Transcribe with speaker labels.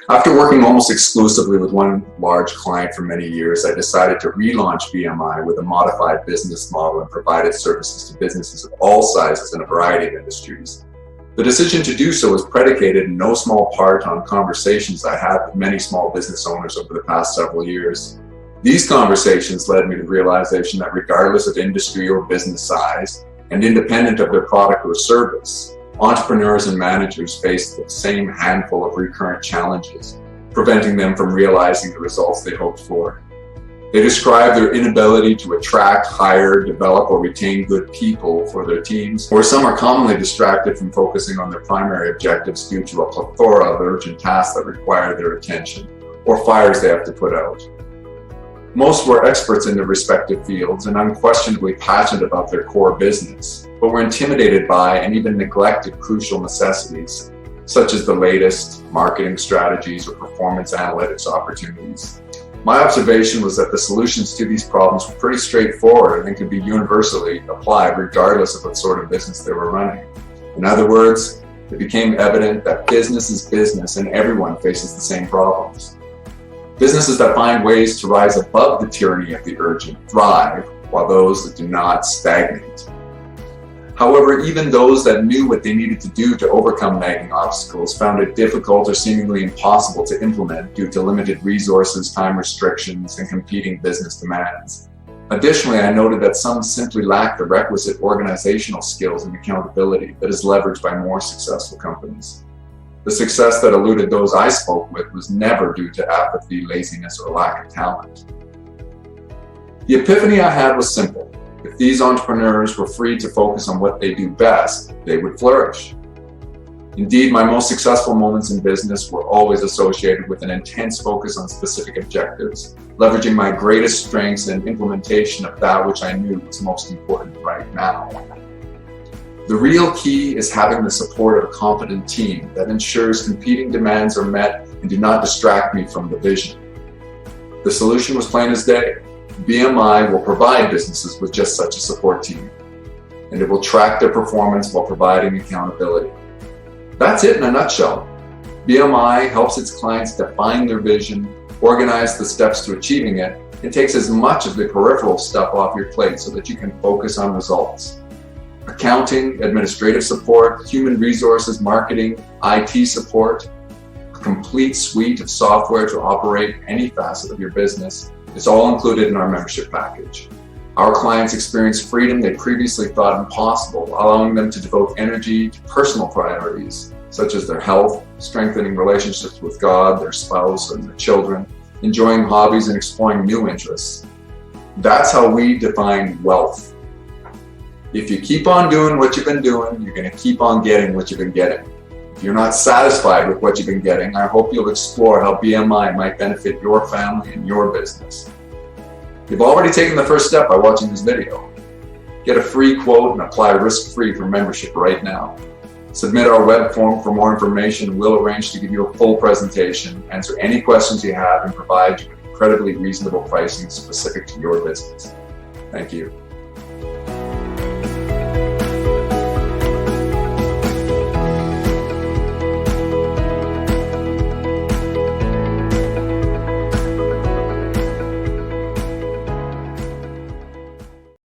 Speaker 1: After working almost exclusively with one large client for many years, I decided to relaunch BMI with a modified business model and provided services to businesses of all sizes in a variety of industries. The decision to do so was predicated in no small part on conversations I had with many small business owners over the past several years. These conversations led me to the realization that regardless of industry or business size, and independent of their product or service, entrepreneurs and managers face the same handful of recurrent challenges, preventing them from realizing the results they hoped for. They describe their inability to attract, hire, develop, or retain good people for their teams, or some are commonly distracted from focusing on their primary objectives due to a plethora of urgent tasks that require their attention, or fires they have to put out. Most were experts in their respective fields and unquestionably passionate about their core business, but were intimidated by and even neglected crucial necessities, such as the latest marketing strategies or performance analytics opportunities. My observation was that the solutions to these problems were pretty straightforward and could be universally applied regardless of what sort of business they were running. In other words, it became evident that business is business and everyone faces the same problems. Businesses that find ways to rise above the tyranny of the urgent thrive, while those that do not stagnate. However, even those that knew what they needed to do to overcome nagging obstacles found it difficult or seemingly impossible to implement due to limited resources, time restrictions, and competing business demands. Additionally, I noted that some simply lacked the requisite organizational skills and accountability that is leveraged by more successful companies. The success that eluded those I spoke with was never due to apathy, laziness, or lack of talent. The epiphany I had was simple. If these entrepreneurs were free to focus on what they do best, they would flourish. Indeed, my most successful moments in business were always associated with an intense focus on specific objectives, leveraging my greatest strengths and implementation of that which I knew was most important right now. The real key is having the support of a competent team that ensures competing demands are met and do not distract me from the vision. The solution was plain as day. BMI will provide businesses with just such a support team, and it will track their performance while providing accountability. That's it in a nutshell. BMI helps its clients define their vision, organize the steps to achieving it, and takes as much of the peripheral stuff off your plate so that you can focus on results. Accounting, administrative support, human resources, marketing, IT support, a complete suite of software to operate any facet of your business is all included in our membership package. Our clients experience freedom they previously thought impossible, allowing them to devote energy to personal priorities, such as their health, strengthening relationships with God, their spouse, and their children, enjoying hobbies and exploring new interests. That's how we define wealth. If you keep on doing what you've been doing, you're going to keep on getting what you've been getting. If you're not satisfied with what you've been getting, I hope you'll explore how BMI might benefit your family and your business. You've already taken the first step by watching this video. Get a free quote and apply risk-free for membership right now. Submit our web form for more information and we'll arrange to give you a full presentation, answer any questions you have, and provide you with incredibly reasonable pricing specific to your business. Thank you.